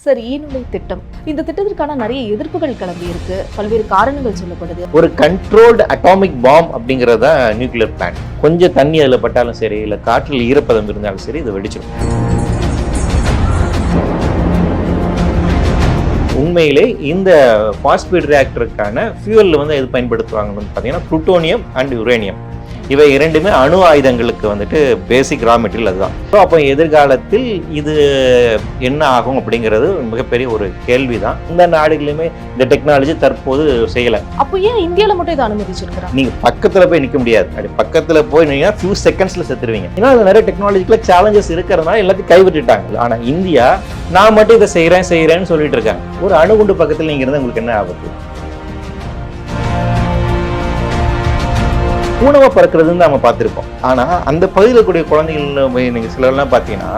Sir, ஈநுலை திட்டம், இந்த திட்டத்திற்கான நிறைய எதிர்ப்புகள் கிளம்பி இருக்கு. பல்வேறு காரணங்கள் சொல்லப்படுது. ஒரு கண்ட்ரோல்டு அட்டாமிக் பாம் அப்படிங்கிறது தான் நியூக்ளியர் பிளான்ட். கொஞ்சம் தண்ணி அதில் பட்டாலும் சரி, இல்லை காற்றில் ஈரப்பதம் இருந்தாலும் சரி, இது வெடிச்சிடும். உண்மையிலே இந்த பாஸ்பேட் ரியாக்டருக்கான ஃபியூவலில் வந்து எது பயன்படுத்துவாங்கன்னு பார்த்தீங்கன்னா புளூட்டோனியம் அண்ட் யுரேனியம். இவை இரண்டுமே அணு ஆயுதங்களுக்கு வந்துட்டு பேசிக் ரா மெட்டீரியல் அதுதான். ஸோ அப்போ எதிர்காலத்தில் இது என்ன ஆகும் அப்படிங்கிறது மிகப்பெரிய ஒரு கேள்வி தான். இந்த நாடுகளுமே இந்த டெக்னாலஜி தற்போது செய்யலை. அப்போ ஏன் இந்தியாவில் மட்டும் இதை அனுமதிச்சிருக்கிறாங்க? நீங்கள் பக்கத்தில் போய் நிற்க முடியாது. அப்படி பக்கத்தில் போய் நீங்கள் ஃபியூ செகண்ட்ஸில் செத்துருவீங்க. ஏன்னா அது நிறைய டெக்னாலஜிக்கல சேலஞ்சஸ் இருக்கிறதுனால எல்லாத்தையும் கைவிட்டுட்டாங்க. ஆனால் இந்தியா நான் மட்டும் இதை செய்கிறேன்னு சொல்லிட்டு இருக்காங்க. ஒரு அணுகுண்டு பக்கத்தில் நீங்கள் இருந்தால் உங்களுக்கு என்ன ஆபத்து? ஊனமா பறக்கிறதுன்னு நம்ம பார்த்துருப்போம். ஆனால் அந்த பகுதியில் கூடிய குழந்தைகள் நீங்கள் சிலர்லாம் பார்த்தீங்கன்னா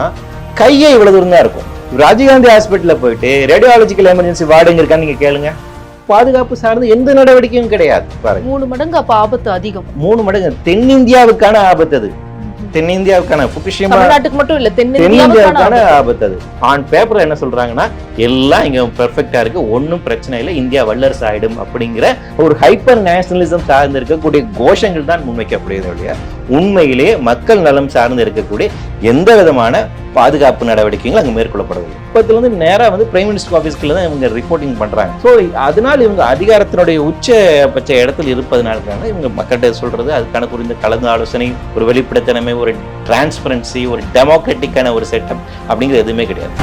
கையை இவ்வளவு தூரம் தான் இருக்கும். ராஜீவ்காந்தி ஹாஸ்பிட்டலில் போயிட்டு ரேடியாலஜிக்கல் எமர்ஜென்சி வார்டுங்க இருக்கான்னு நீங்கள் கேளுங்க, பாதுகாப்பு சார்ந்து எந்த நடவடிக்கையும் கிடையாது. பாருங்க, 3 மடங்கு அப்போ ஆபத்து அதிகம். 3 மடங்கு தென்னிந்தியாவுக்கான ஆபத்து அது. தென்னிந்தியாவுக்கான புகுஷிமா தமிழ்நாட்டுக்கு மட்டும் இல்ல, தென்னிந்தியாவுக்கான ஆபத்து அது. ஆன் பேப்பர்ல என்ன சொல்றாங்கன்னா எல்லாம் இங்க பெர்ஃபெக்டா இருக்கு, ஒன்னும் பிரச்சனை இல்லை, இந்தியா வல்லரசு ஆயிடும் அப்படிங்கிற ஒரு ஹைப்பர் நேஷனலிசம் சார்ந்து இருக்கக்கூடிய கோஷங்கள் தான் முன்வைக்கப்படுகிறது இல்லையா? உண்மையிலே மக்கள் நலம் சார்ந்து இருக்கக்கூடிய எந்த விதமான பாதுகாப்பு நடவடிக்கைகள் அங்கே மேற்கொள்ளப்படவில்லை. இப்பத்துல வந்து நேரா வந்து பிரைம் மினிஸ்டர் ஆஃபீஸ்க்குள்ள தான் இவங்க ரிப்போர்ட்டிங் பண்றாங்க. ஸோ அதனால் இவங்க அதிகாரத்தினுடைய உச்சபட்ச இடத்துல இருப்பதனால இவங்க மக்கள்கிட்ட சொல்றது அதுக்கான குறிந்த கலந்து ஆலோசனை, ஒரு வெளிப்படைத்தன்மை, ஒரு டிரான்ஸ்பரன்சி, ஒரு டெமோக்ராட்டிக்கான ஒரு செட்டப் அப்படிங்கிறது எதுவுமே கிடையாது.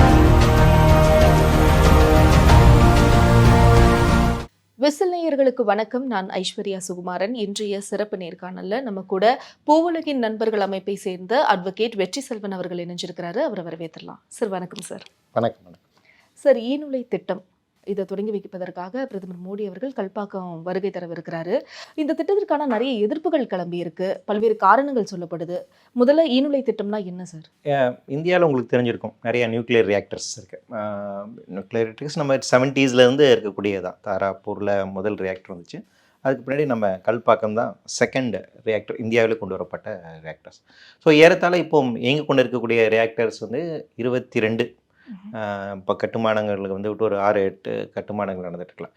விசில் நேயர்களுக்கு வணக்கம். நான் ஐஸ்வர்யா சுகுமாரன். இன்றைய சிறப்பு நேர்காணல்ல நம்ம கூட பூவுலகின் நண்பர்கள் அமைப்பை சேர்ந்த அட்வொகேட் வெற்றி செல்வன் அவர்கள் இணைஞ்சிருக்கிறாரு. அவரை வரவேற்றலாம். சார் வணக்கம். சார் வணக்கம். சார், ஈநுலை திட்டம் இதை தொடங்கி வைப்பதற்காக பிரதமர் மோடி அவர்கள் கல்பாக்கம் வருகை தரவிருக்கிறாரு. இந்த திட்டத்திற்கான நிறைய எதிர்ப்புகள் கிளம்பி இருக்கு. பல்வேறு காரணங்கள் சொல்லப்படுது. முதல்ல ஈநுலை திட்டம்னா என்ன சார்? இந்தியாவில் உங்களுக்கு தெரிஞ்சிருக்கும், நிறைய நியூக்ளியர் ரியாக்டர்ஸ் இருக்கு. நியூக்ளியர் ரியாக்டர்ஸ் நம்ம 70s இருக்கக்கூடியதான். தாராப்பூரில் முதல் ரியாக்டர் வந்துச்சு. அதுக்கு பின்னாடி நம்ம கல்பாக்கம் தான் செகண்ட் ரியாக்டர் இந்தியாவில் கொண்டு வரப்பட்ட ரியாக்டர்ஸ். ஸோ ஏறத்தாழ இப்போ இயங்கி கொண்டு இருக்கக்கூடிய ரியாக்டர்ஸ் வந்து 22 இப்போ கட்டுமானங்களுக்கு வந்து விட்டு ஒரு 6-8 கட்டுமானங்கள் நடந்துட்டு இருக்கலாம்.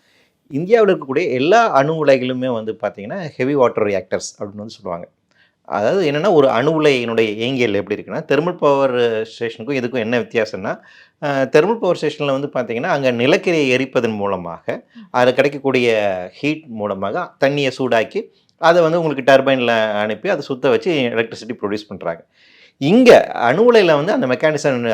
இந்தியாவில் இருக்கக்கூடிய எல்லா அணு உலைகளுமே வந்து பார்த்திங்கன்னா ஹெவி வாட்டர் ரியாக்டர்ஸ் அப்படின்னு வந்து சொல்லுவாங்க. அதாவது என்னென்னா, ஒரு அணு உலையினுடைய இயங்கியல் எப்படி இருக்குன்னா, தெர்மல் பவர் ஸ்டேஷனுக்கும் இதுக்கும் என்ன வித்தியாசம்னா, தெர்மல் பவர் ஸ்டேஷனில் வந்து பார்த்திங்கன்னா அங்கே நிலக்கரியை எரிப்பதன் மூலமாக அதில் கிடைக்கக்கூடிய ஹீட் மூலமாக தண்ணியை சூடாக்கி அதை வந்து உங்களுக்கு டர்பைனில் அனுப்பி அதை சுத்த வச்சு எலக்ட்ரிசிட்டி ப்ரொடியூஸ் பண்ணுறாங்க. இங்கே அணு உலையில் வந்து அந்த மெக்கானிசம்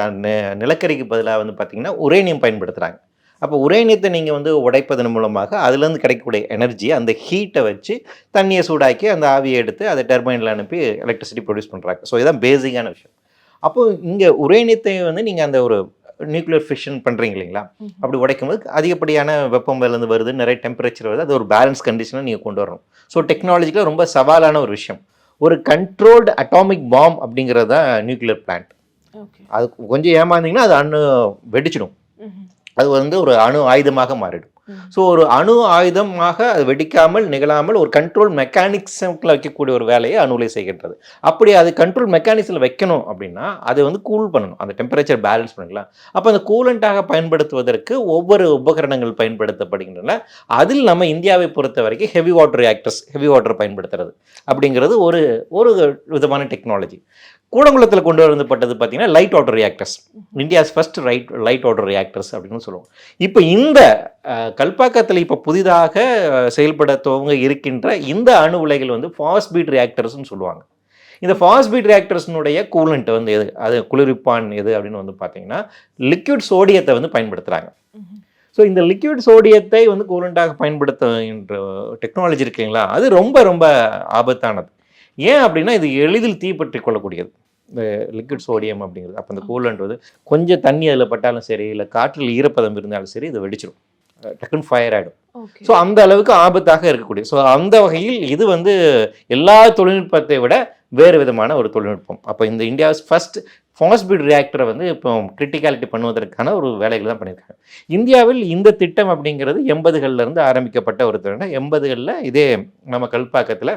நிலக்கரிக்கு பதிலாக வந்து பார்த்திங்கன்னா உரேனியம் பயன்படுத்துகிறாங்க. அப்போ உரேனியத்தை நீங்கள் வந்து உடைப்பதன் மூலமாக அதுலேருந்து கிடைக்கக்கூடிய எனர்ஜி, அந்த ஹீட்டை வச்சு தண்ணியை சூடாக்கி அந்த ஆவியை எடுத்து அதை டர்பைனில் அனுப்பி எலக்ட்ரிசிட்டி ப்ரொடியூஸ் பண்ணுறாங்க. ஸோ இதுதான் பேசிக்கான விஷயம். அப்போது இங்கே உரேனியத்தை வந்து நீங்கள் அந்த ஒரு நியூக்ளியர் ஃபிஷன் பண்ணுறீங்க இல்லைங்களா? அப்படி உடைக்கும் போது அதிகப்படியான வெப்பம்லேருந்து வருது, நிறைய டெம்பரேச்சர் வருது. அது ஒரு பேலன்ஸ் கண்டிஷனை நீங்கள் கொண்டு வரணும். ஸோ டெக்னாலஜிக்கலாக ரொம்ப சவாலான ஒரு விஷயம். ஒரு கண்ட்ரோல்டு அட்டாமிக் பாம் அப்படிங்கிறது தான் நியூக்ளியர் பிளான்ட். அது கொஞ்சம் ஏமாந்தீங்கன்னா அது வெடிச்சிடும். அது வந்து ஒரு அணு ஆயுதமாக மாறிடும். ஸோ ஒரு அணு ஆயுதமாக அது வெடிக்காமல் நிகழாமல் ஒரு கண்ட்ரோல் மெக்கானிக்ஸில் வைக்கக்கூடிய ஒரு வேலையை அணு உலை செய்கின்றது. அப்படி அது கண்ட்ரோல் மெக்கானிக்ஸில் வைக்கணும் அப்படின்னா அதை வந்து கூல் பண்ணணும், அந்த டெம்பரேச்சர் பேலன்ஸ் பண்ணிக்கலாம். அப்போ அந்த கூலண்டாக பயன்படுத்துவதற்கு ஒவ்வொரு உபகரணங்கள் பயன்படுத்தப்படுகின்றன. அதில் நம்ம இந்தியாவை பொறுத்த வரைக்கும் heavy water reactors, heavy water பயன்படுத்துறது அப்படிங்கிறது ஒரு விதமான டெக்னாலஜி. கூடங்குளத்தில் கொண்டு வரப்பட்டது பார்த்தீங்கன்னா light water reactors, India's first light water reactors அப்படின்னு சொல்லுவோம். இப்போ இந்த கல்பாக்கத்தில் இப்போ புதிதாக செயல்பட துவங்க இருக்கின்ற இந்த அணு உலைகள் வந்து ஃபாஸ்ட் பீட் ரியாக்டர்ஸ்னு சொல்லுவாங்க. இந்த ஃபாஸ்ட் பீட் ரியாக்டர்ஸ்னுடைய கூலண்ட் வந்து எது, அது குளிர்விப்பான் எது அப்படின்னு வந்து பார்த்தீங்கன்னா லிக்விட் சோடியத்தை வந்து பயன்படுத்துகிறாங்க. ஸோ இந்த லிக்விட் சோடியத்தை வந்து கூலண்டாக பயன்படுத்துகின்ற டெக்னாலஜி இருக்குங்களா, அது ரொம்ப ரொம்ப ஆபத்தானது. ஏன் அப்படின்னா இது எளிதில் தீப்பற்றி கொள்ளக்கூடியது, இந்த லிக்விட் சோடியம் அப்படிங்கிறது. அப்போ இந்த கூலண்ட் வந்து கொஞ்சம் தண்ணி அதில் பட்டாலும் சரி, இல்லை காற்றில் ஈரப்பதம் இருந்தாலும் சரி, இது வெடிச்சிடும், டக்குன்னு ஃபயர் ஆகிடும். ஸோ அந்த அளவுக்கு ஆபத்தாக இருக்கக்கூடிய, ஸோ அந்த வகையில் இது வந்து எல்லா தொழில்நுட்பத்தை விட வேறு விதமான ஒரு தொழில்நுட்பம். அப்போ இந்த இந்தியாஸ் ஃபர்ஸ்ட் ஃபாஸ்ட் பீட் ரியாக்டரை வந்து இப்போ கிரிட்டிகாலிட்டி பண்ணுவதற்கான ஒரு வேலைகள் தான் பண்ணியிருக்காங்க. இந்தியாவில் இந்த திட்டம் அப்படிங்கிறது 80களில் ஆரம்பிக்கப்பட்ட ஒரு திட்டம். 80களில் இதே நம்ம கல்பாக்கத்தில்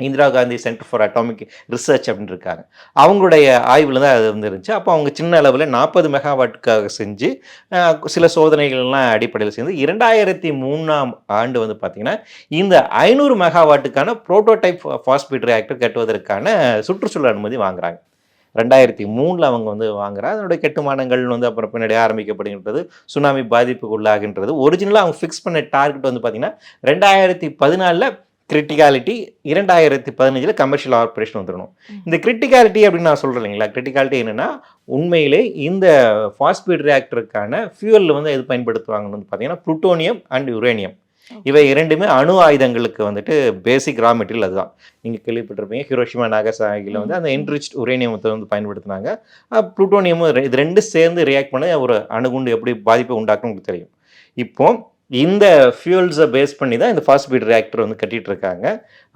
Indira Gandhi centre for atomic research அப்படின்னு இருக்காங்க. அவங்களுடைய ஆய்வில் தான் அது இருந்துருந்துச்சு. அப்போ அவங்க சின்ன அளவில் 40 மெகாவாட்டுக்காக செஞ்சு சில சோதனைகள்லாம் அடிப்படையில் சேர்ந்து 2003ஆம் ஆண்டு வந்து பார்த்திங்கன்னா இந்த 500 மெகாவாட்டுக்கான ப்ரோட்டோடைப் ஃபாஸ்பேட் ரியாக்டர் கட்டுவதற்கான சுற்றுச்சூழல் அனுமதி வாங்குறாங்க. 2003 அவங்க வந்து வாங்குறாங்க. அதனுடைய கட்டுமானங்கள் வந்து அப்புறம் பின்னாடி ஆரம்பிக்கப்படுகின்றது, சுனாமி பாதிப்புக்கு உள்ளாகின்றது. ஒரிஜினலாக அவங்க ஃபிக்ஸ் பண்ண டார்கெட் வந்து பார்த்திங்கன்னா 2014 கிரிட்டிகாலிட்டி, 2015 கமர்ஷியல் ஆப்ரேஷன் வந்துடணும். இந்த கிரிட்டிகாலிட்டி அப்படின்னு நான் சொல்கிறேன் இல்லைங்களா, கிரிட்டிகாலிட்டி என்னென்னா உண்மையிலே இந்த ஃபாஸ்பேட் ரியாக்டருக்கான ஃபியூவலில் வந்து எது பயன்படுத்துவாங்கன்னு வந்து பார்த்தீங்கன்னா புளுட்டோனியம் அண்ட் யுரேனியம். இவை இரண்டுமே அணு ஆயுதங்களுக்கு வந்துட்டு பேசிக் ரா மெட்டீரியல். அதுதான் நீங்கள் கேள்விப்பட்டிருப்பீங்க, ஹிரோஷிமா நாகசாகியில் வந்து அந்த என்ரிச்ட் உரேனியத்தை வந்து பயன்படுத்தினாங்க. புளுட்டோனியமும் இது ரெண்டும் சேர்ந்து ரியாக்ட் பண்ண ஒரு அணுகுண்டு எப்படி பாதிப்பை உண்டாக்குன்னு உங்களுக்கு தெரியும். இப்போ இந்த ஃபியூல்ஸை பேஸ் பண்ணி தான் இந்த ஃபாஸ்பேட் ரியாக்டர் வந்து கட்டிகிட்டு இருக்காங்க.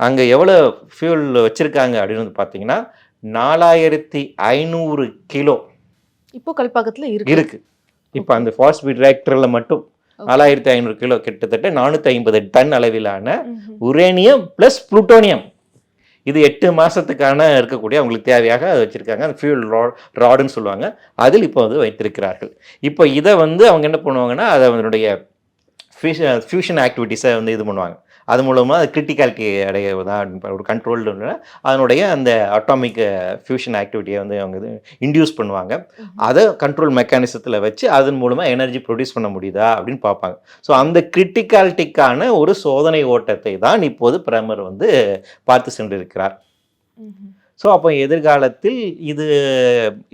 அங்கே எவ்வளோ ஃபியூல் வச்சுருக்காங்க அப்படின்னு வந்து பார்த்தீங்கன்னா 4500 கிலோ இப்போ கல்பாக்கத்தில் இருக்கு. இப்போ அந்த ஃபாஸ்பேட் ரியாக்டரில் மட்டும் 4500 கிலோ, கிட்டத்தட்ட 450 டன் அளவிலான உரேனியம் ப்ளஸ் புளுட்டோனியம். இது 8 மாதத்துக்கான இருக்கக்கூடிய அவங்களுக்கு தேவையாக அதை வச்சுருக்காங்க. அந்த ஃபியூல் ராடுன்னு சொல்லுவாங்க, அதில் இப்போ வந்து வைத்திருக்கிறார்கள். இப்போ இதை வந்து அவங்க என்ன பண்ணுவாங்கன்னா அதை அதனுடைய ஃபியூஷன் ஆக்டிவிட்டீஸை வந்து இது பண்ணுவாங்க. அது மூலமாக அது கிரிட்டிகாலிட்டி அடையதான் ஒரு கண்ட்ரோல்டு அதனுடைய அந்த அட்டாமிக் ஃபியூஷன் ஆக்டிவிட்டியை வந்து அவங்க இது இன்டியூஸ் பண்ணுவாங்க. அதை கண்ட்ரோல் மெக்கானிசத்தில் வச்சு அதன் மூலமாக எனர்ஜி ப்ரொடியூஸ் பண்ண முடியுதா அப்படின்னு பார்ப்பாங்க. ஸோ அந்த கிரிட்டிகாலிட்டிக்கான ஒரு சோதனை ஓட்டத்தை தான் இப்போது பிரதமர் வந்து பார்த்து சென்றிருக்கிறார். ஸோ அப்போ எதிர்காலத்தில் இது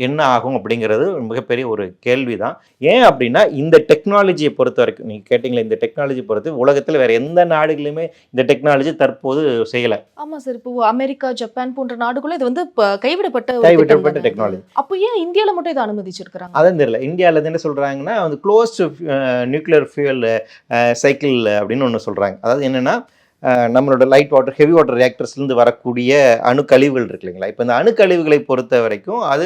என்ன ஆகும் அப்படிங்கிறது மிகப்பெரிய ஒரு கேள்வி தான். ஏன் அப்படின்னா இந்த டெக்னாலஜியை பொறுத்த வரைக்கும் நீங்கள் கேட்டிங்களே, இந்த டெக்னாலஜி பொறுத்து உலகத்தில் வேறு எந்த நாடுகளுமே இந்த டெக்னாலஜி தற்போது செய்யலை. ஆமாம் சார், இப்போ அமெரிக்கா, ஜப்பான் போன்ற நாடுகளும் இது வந்து கைவிடப்பட்ட டெக்னாலஜி. அப்போ ஏன் இந்தியாவில் மட்டும் இதை அனுமதிச்சிருக்கிறாங்க? அதான் தெரியல. இந்தியாவில் என்ன சொல்கிறாங்கன்னா வந்து க்ளோஸ்டு நியூக்ளியர் ஃபியூயல் சைக்கிள் அப்படின்னு ஒன்று சொல்கிறாங்க. அதாவது என்னென்னா நம்மளோட லைட் வாட்டர், ஹெவி வாட்டர் ரியாக்டர்ஸ்லேருந்து வரக்கூடிய அணுக்கழிவுகள் இருக்கு இல்லைங்களா. இப்போ இந்த அணுக்கழிவுகளை பொறுத்த வரைக்கும் அது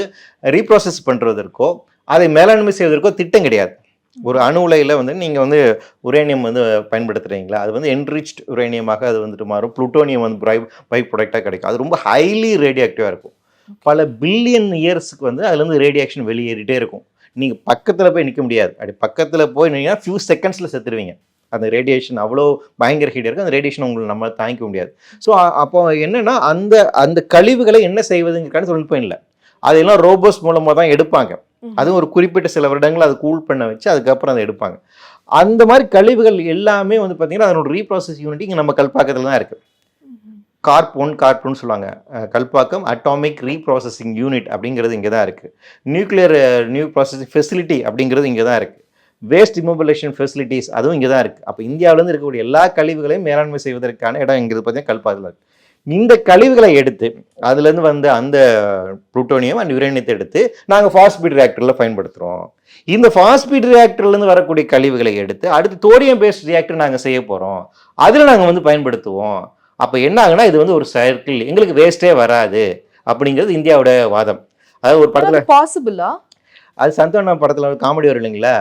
ரீப்ராசஸ் பண்ணுறதற்கோ அதை மேலாண்மை செய்வதற்கோ திட்டம் கிடையாது. ஒரு அணு உலையில் வந்து நீங்கள் வந்து உரேனியம் வந்து பயன்படுத்துகிறீங்களா, அது வந்து என்ரிச்ட் உரேனியமாக அது வந்துட்டு மாறும். புளுட்டோனியம் வந்து பை ப்ராடக்டாக கிடைக்கும். அது ரொம்ப ஹைலி ரேடியோஆக்டிவாக இருக்கும். பல பில்லியன் இயர்ஸுக்கு வந்து அதுலேருந்து ரேடியேஷன் வெளியேறிட்டே இருக்கும். நீங்கள் பக்கத்தில் போய் நிற்க முடியாது. அப்படி பக்கத்தில் போய் நின்னா ஃபியூ செகண்ட்ஸில் செத்துருவீங்க. அந்த ரேடியேஷன் அவ்வளோ பயங்கர ஹீட் இருக்குது. அந்த ரேடியேஷன் உங்களுக்கு நம்ம தாங்கிக்க முடியாது. ஸோ அப்போ என்னென்னா அந்த அந்த கழிவுகளை என்ன செய்வதுங்கிறக்கான தொழில்நுட்பம் இல்லை. அதெல்லாம் ரோபோஸ் மூலமாக தான் எடுப்பாங்க. அதுவும் ஒரு குறிப்பிட்ட சில வருடங்கள் அதை கூல் பண்ண வச்சு அதுக்கப்புறம் அதை எடுப்பாங்க. அந்த மாதிரி கழிவுகள் எல்லாமே வந்து பார்த்திங்கன்னா அதனோட ரீப்ராசஸ் யூனிட் இங்கே நம்ம கல்பாக்கத்தில் தான் இருக்குது. கார்ப்னு சொல்லுவாங்க. கல்பாக்கம் அட்டாமிக் ரீப்ராசஸிங் யூனிட் அப்படிங்கிறது இங்கே தான் இருக்குது. நியூ ப்ராசஸிங் ஃபெசிலிட்டி அப்படிங்கிறது இங்கே தான் இருக்குது. வேஸ்ட் இமோபிலேஷன் ஃபெசிலிட்டிஸ் அதுவும் இங்கே தான் இருக்குது. அப்போ இந்தியாவிலேருந்து இருக்கக்கூடிய எல்லா கழிவுகளையும் மேலாண்மை செய்வதற்கான இடம் இங்கிறது பார்த்தீங்கன்னா கல்பாக்கத்தில் இருக்குது. இந்த கழிவுகளை எடுத்து அதுலேருந்து வந்து அந்த புளுட்டோனியம் அண்ட் யுரேனியத்தை எடுத்து நாங்கள் ஃபாஸ்பேட் ரியாக்டரில் பயன்படுத்துகிறோம். இந்த ஃபாஸ்பேட் ரியாக்டர்லேருந்து வரக்கூடிய கழிவுகளை எடுத்து அடுத்து தோரியம் பேஸ்ட் ரியாக்டர் நாங்கள் செய்ய போகிறோம், அதில் நாங்கள் வந்து பயன்படுத்துவோம். அப்போ என்ன ஆகுனா இது வந்து ஒரு சர்க்கிள், எங்களுக்கு வேஸ்ட்டே வராது அப்படிங்கிறது இந்தியாவோட வாதம். அதாவது ஒரு படத்தில் பாசிபிளா, அது சந்தான படத்தில் ஒரு காமெடி வரும் இல்லைங்களா,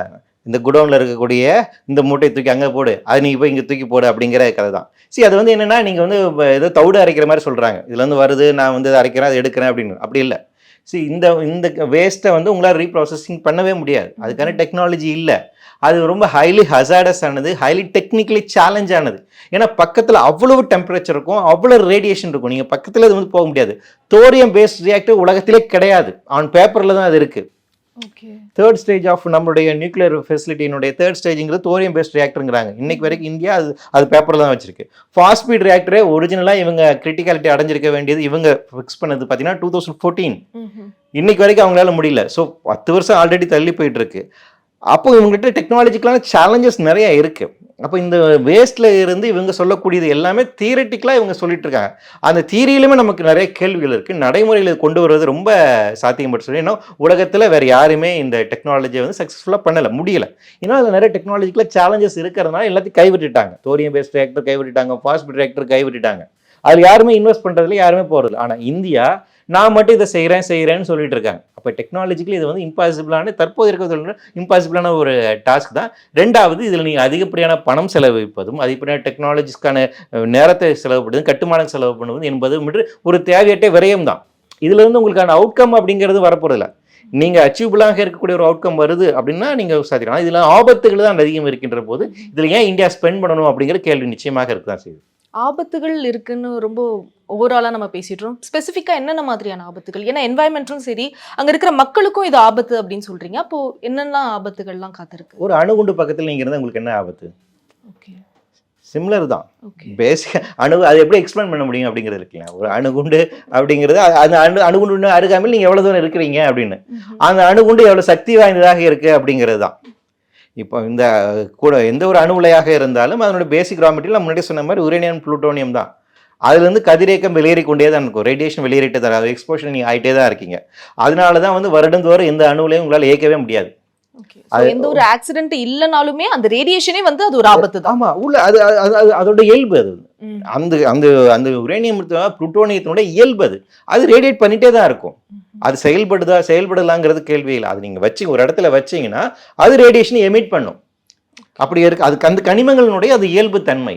இந்த குடோனில் இருக்கக்கூடிய இந்த மூட்டையை தூக்கி அங்கே போடு, அது நீங்கள் போய் இங்கே தூக்கி போடு அப்படிங்கிற கதை தான். சரி, அது வந்து என்னென்னா நீங்கள் வந்து ஏதோ தவிடு அரைக்கிற மாதிரி சொல்கிறாங்க. இதில் வந்து வருது, நான் வந்து அரைக்கிறேன், அதை எடுக்கிறேன் அப்படின்னு. அப்படி இல்லை. சரி, இந்த வேஸ்ட்டை வந்து உங்களால் ரீப்ராசஸிங் பண்ணவே முடியாது. அதுக்கான டெக்னாலஜி இல்லை. அது ரொம்ப ஹைலி ஹசார்டஸ் ஆனது, ஹைலி டெக்னிக்கலி சேலஞ்ச் ஆனது. ஏன்னா பக்கத்தில் அவ்வளவு டெம்பரேச்சர் இருக்கும், அவ்வளோ ரேடியேஷன் இருக்கும். நீங்கள் பக்கத்தில் அது வந்து போக முடியாது. தோரியம் பேஸ்ட் ரியாக்டர் உலகத்திலே கிடையாது. ஆன் பேப்பரில் தான் அது இருக்குது. தேர்ட் ஸ்டேஜ் ஆஃப் நம்மளுடைய நியூக்ளியர் ஃபெசிலிட்டியினுடைய தேர்ட் ஸ்டேஜுங்கிறது தோரியம் பேஸ்ட் ரியாக்டருங்கிறாங்க. இன்னைக்கு வரைக்கும் இந்தியா அது பேப்பரில் தான் வச்சிருக்கு. ஃபாஸ்பேட் ரியாக்டரே ஒரிஜினலாக இவங்க கிரிட்டிகாலிட்டி அடைஞ்சிருக்க வேண்டியது இவங்க ஃபிக்ஸ் பண்ணது பார்த்தீங்கன்னா 2014. இன்னைக்கு வரைக்கும் அவங்களால முடியல. ஸோ 10 வருஷம் ஆல்ரெடி தள்ளி போயிட்டு இருக்கு. அப்போ இவங்ககிட்ட டெக்னாலஜிக்கலான சேலஞ்சஸ் நிறைய இருக்கு. அப்போ இந்த வேஸ்ட்ல இருந்து இவங்க சொல்லக்கூடியது எல்லாமே தியரட்டிக்கலாக இவங்க சொல்லிட்டு இருக்காங்க. அந்த தியரியிலுமே நமக்கு நிறைய கேள்விகள் இருக்கு. நடைமுறையில் கொண்டு வருவது ரொம்ப சாத்தியப்பட்டு சொல்லி, ஏன்னா உலகத்தில் வேற யாருமே இந்த டெக்னாலஜியை வந்து சக்ஸஸ்ஃபுல்லாக பண்ணலை, முடியல. ஏன்னா அதில் நிறைய டெக்னாலஜிக்கலாக சேலஞ்சஸ் இருக்கிறதுனால எல்லாத்தையும் கைவிட்டுட்டாங்க. தோரியம் பேஸ்ட் ரியாக்டர் கைவிட்டுட்டாங்க, ஃபாஸ்பேட் ரியாக்டர் கைவிட்டுட்டாங்க. அதில் யாருமே இன்வெஸ்ட் பண்ணுறதுல யாருமே போகிறது. ஆனால் இந்தியா நான் மட்டும் இதை செய்கிறேன்னு சொல்லிட்டு இருக்காங்க. அப்போ டெக்னாலஜிக்கலி இது வந்து இம்பாசிபிளான, தற்போது இருக்கிற இம்பாசிபிளான ஒரு டாஸ்க் தான். ரெண்டாவது, இதில் நீங்கள் அதிகப்படியான பணம் செலவழிப்பதும் அதிகப்படியான டெக்னாலஜிஸ்க்கான நேரத்தை செலவுப்படுவதும் கட்டுமானம் செலவு பண்ணுவது என்பது ஒரு தேவையற்ற விரயம் தான். இதுல இருந்து உங்களுக்கான அவுட்கம் அப்படிங்கிறது வரப்போறதில்ல. நீங்க அச்சீவபிளாக இருக்கக்கூடிய ஒரு அவுட்கம் வருது அப்படின்னா நீங்க சாதிக்கலாம். இதுல ஆபத்துகள் தான் அதிகம் இருக்கின்ற போது இதுல ஏன் இந்தியா ஸ்பெண்ட் பண்ணணும் அப்படிங்கிற கேள்வி நிச்சயமாக இருக்குதான் செய்யுது. ஆபத்துகள் இருக்குன்னு ரொம்ப ஓவராலாக நம்ம பேசிடுறோம். ஸ்பெசிஃபிக்காக என்னென்ன மாதிரியான ஆபத்துகள்? ஏன்னா என்வாயன்மெண்ட்டும் சரி, அங்கே இருக்கிற மக்களுக்கும் இது ஆபத்து அப்படின்னு சொல்றீங்க. அப்போ என்னென்ன ஆபத்துகள்லாம் காத்திருக்கு? ஒரு அணுகுண்டு பக்கத்தில் நீங்கள் இருந்தால் உங்களுக்கு என்ன ஆபத்து? ஓகே, சிமிலர் தான். பேசிக் அதை எப்படி எக்ஸ்பிளைன் பண்ண முடியும் அப்படிங்கிறது இருக்குல்ல. ஒரு அணுகுண்டு அப்படிங்கிறது அந்த அணுகுண்டு அருகாமையில் நீங்கள் எவ்வளோ தூரம் இருக்கிறீங்க அப்படின்னு, அந்த அணுகுண்டு எவ்வளோ சக்தி வாய்ந்ததாக இருக்குது அப்படிங்கிறது தான். இப்போ இந்த கூட எந்த ஒரு அணு உலையாக இருந்தாலும் அதனுடைய பேசிக் ரா மெட்டீரியல் நம்ம முன்னாடி சொன்ன மாதிரி யுரேனியம் புளூட்டோனியம் தான். அதுலேருந்து கதிரியக்கம் வெளியேறி கொண்டே தான் இருக்கும், ரேடியேஷன் வெளியேறிட்டே தான், அது எக்ஸ்போஷன் நீங்கள் ஆகிட்டே தான் இருக்கீங்க. அதனால தான் வந்து வருடந்தோறும் எந்த அணுவிலையும் உங்களால் இயக்கவே முடியாது. எந்த ஒரு ஆக்சிடென்ட் இல்லைனாலுமே அந்த ரேடியேஷனே வந்து அது ஒரு ஆபத்து தான். ஆமா, உள்ள அது அதோட இயல்பு. அது அந்த அந்த அந்த யுரேனியம் புளூட்டோனியத்தினுடைய இயல்பு. அது ரேடியேட் பண்ணிட்டே தான் இருக்கும். அது செயல்படலாங்கிறது கேள்வி இல்லை. அது நீங்க வச்சு ஒரு இடத்துல வச்சீங்கன்னா அது ரேடியேஷன் எமிட் பண்ணும். அப்படி இருக்கு. அதுக்கு அந்த கனிமங்களினுடைய அது இயல்பு தன்மை.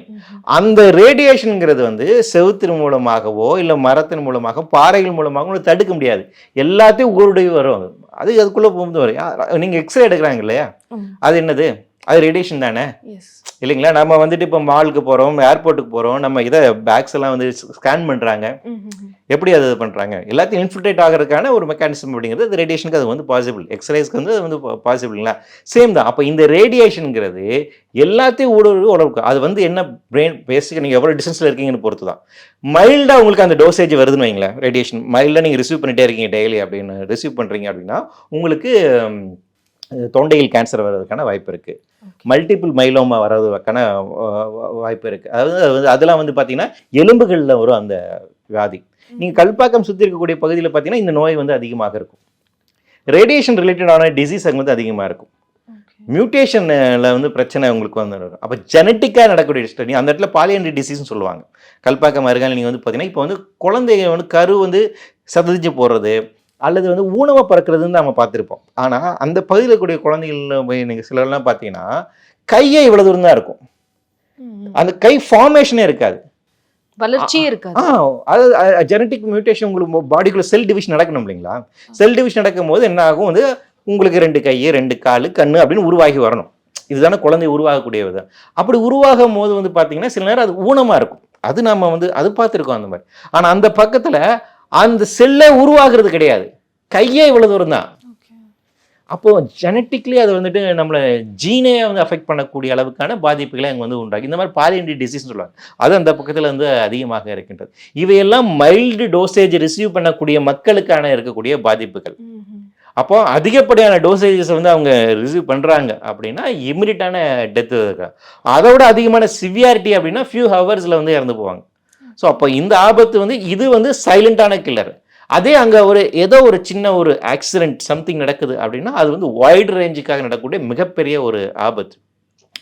அந்த ரேடியேஷனுங்கிறது வந்து செவுத்தின் மூலமாகவோ இல்லை மரத்தின் மூலமாக பாறைகள் மூலமாக தடுக்க முடியாது. எல்லாத்தையும் ஊருடைய வரும். அது அதுக்குள்ள போகும்போது வரும். நீங்க எக்ஸ்ரே எடுக்கிறாங்க இல்லையா, அது என்னது? அது ரேடியேஷன் தானே, இல்லைங்களா? நம்ம வந்துட்டு இப்போ மாலுக்கு போகிறோம், ஏர்போர்ட்டுக்கு போகிறோம், நம்ம இதை பேக்ஸ் எல்லாம் வந்து ஸ்கேன் பண்ணுறாங்க. எப்படி அது பண்ணுறாங்க? எல்லாத்தையும் இன்ஃபில்ட்ரேட் ஆகிறதுக்கான ஒரு மெக்கானிசம் அப்படிங்கிறது அது ரேடியேஷனுக்கு அது வந்து பாசிபிள், எக்ஸ்ரேஸ்க்கு வந்து அது வந்து பாசிபிள்ங்களா? சேம் தான். அப்போ இந்த ரேடியேஷனுங்கிறது எல்லாத்தையும் உடம்புக்கு அது வந்து என்ன பிரெயின் பேசிக்காக நீங்கள் எவ்வளோ டிஸ்டன்ஸில் இருக்கீங்கன்னு பொறுத்து தான். மைல்டாக உங்களுக்கு அந்த டோசேஜ் வருதுன்னு வைங்களேன், ரேடியேஷன் மைல்டாக நீங்கள் ரிசீவ் பண்ணிட்டே இருக்கீங்க டெய்லி அப்படின்னு ரிசீவ் பண்ணுறீங்க அப்படின்னா உங்களுக்கு தொண்டையில் கேன்சர் வர்றதுக்கான வாய்ப்பு இருக்குது. மல்டிபிள் மைலோமா வர்றதுக்கான வாய்ப்பு இருக்குது. அதாவது அதெல்லாம் வந்து பார்த்தீங்கன்னா எலும்புகளில் வரும் அந்த வியாதி. நீங்கள் கல்பாக்கம் சுற்றி இருக்கக்கூடிய பகுதியில் பார்த்தீங்கன்னா இந்த நோய் வந்து அதிகமாக இருக்கும். ரேடியேஷன் ரிலேட்டடான டிசீஸ் அங்கே வந்து அதிகமாக இருக்கும். மியூட்டேஷனில் வந்து பிரச்சனை உங்களுக்கு வந்துடும். அப்போ ஜெனட்டிக்காக நடக்கக்கூடிய ஸ்டடி அந்த இடத்துல பாலியன்ட்ரி டிசீஸ்னு சொல்லுவாங்க. கல்பாக்கம் அருகாமையில் நீங்கள் வந்து பார்த்தீங்கன்னா இப்போ வந்து குழந்தைங்க வந்து கரு வந்து சதறிஞ்சு போடுறது அல்லது வந்து ஊனமாக பறக்கிறதுன்னு நம்ம பார்த்துருப்போம். ஆனால் அந்த பகுதியில் இருக்கக்கூடிய குழந்தைகள் போய் நீங்கள் சிலர்லாம் பார்த்தீங்கன்னா கையே இவ்வளோ தூரம் தான் இருக்கும். அந்த கை ஃபார்மேஷனே இருக்காது, வளர்ச்சியே இருக்காது. அது ஜெனட்டிக் மியூட்டேஷன் உங்களுக்கு பாடிக்குள்ள செல் டிவிஷன் நடக்கணும் இல்லைங்களா? செல் டிவிஷன் நடக்கும் போது என்ன ஆகும் வந்து உங்களுக்கு 2 கை 2 கால் கண்ணு அப்படின்னு உருவாகி வரணும். இதுதானே குழந்தை உருவாகக்கூடிய விதம். அப்படி உருவாகும் போது வந்து பார்த்தீங்கன்னா சில நேரம் அது ஊனமாக இருக்கும். அது நம்ம வந்து அது பார்த்துருக்கோம் அந்த மாதிரி. ஆனால் அந்த பக்கத்தில் அந்த செல்லை உருவாகிறது கிடையாது, கையே இவ்வளவு தூரம் தான். அப்போ ஜெனட்டிக்லி அது வந்துட்டு நம்மளை ஜீனே வந்து அஃபெக்ட் பண்ணக்கூடிய அளவுக்கான பாதிப்புகளை அங்கே வந்து உண்டாகும். இந்த மாதிரி பாலியன்ட்ரி டிசீஸ்னு சொல்லுவாங்க, அது அந்த பக்கத்தில் வந்து அதிகமாக இருக்கின்றது. இவையெல்லாம் மைல்டு டோசேஜ் ரிசீவ் பண்ணக்கூடிய மக்களுக்கான இருக்கக்கூடிய பாதிப்புகள். அப்போ அதிகப்படியான டோசேஜஸ் வந்து அவங்க ரிசீவ் பண்ணுறாங்க அப்படின்னா இமிடியட்டான டெத்து இருக்கா. அதோட அதிகமான சிவியாரிட்டி அப்படின்னா ஃபியூ ஹவர்ஸில் வந்து இறந்து போவாங்க. ஸோ அப்போ இந்த ஆபத்து வந்து இது வந்து சைலண்டான கில்லர். அதே அங்கே ஏதோ ஒரு சின்ன ஒரு ஆக்சிடென்ட் சம்திங் நடக்குது அப்படின்னா அது வந்து வைடு ரேஞ்சுக்காக நடக்கக்கூடிய மிகப்பெரிய ஒரு ஆபத்து.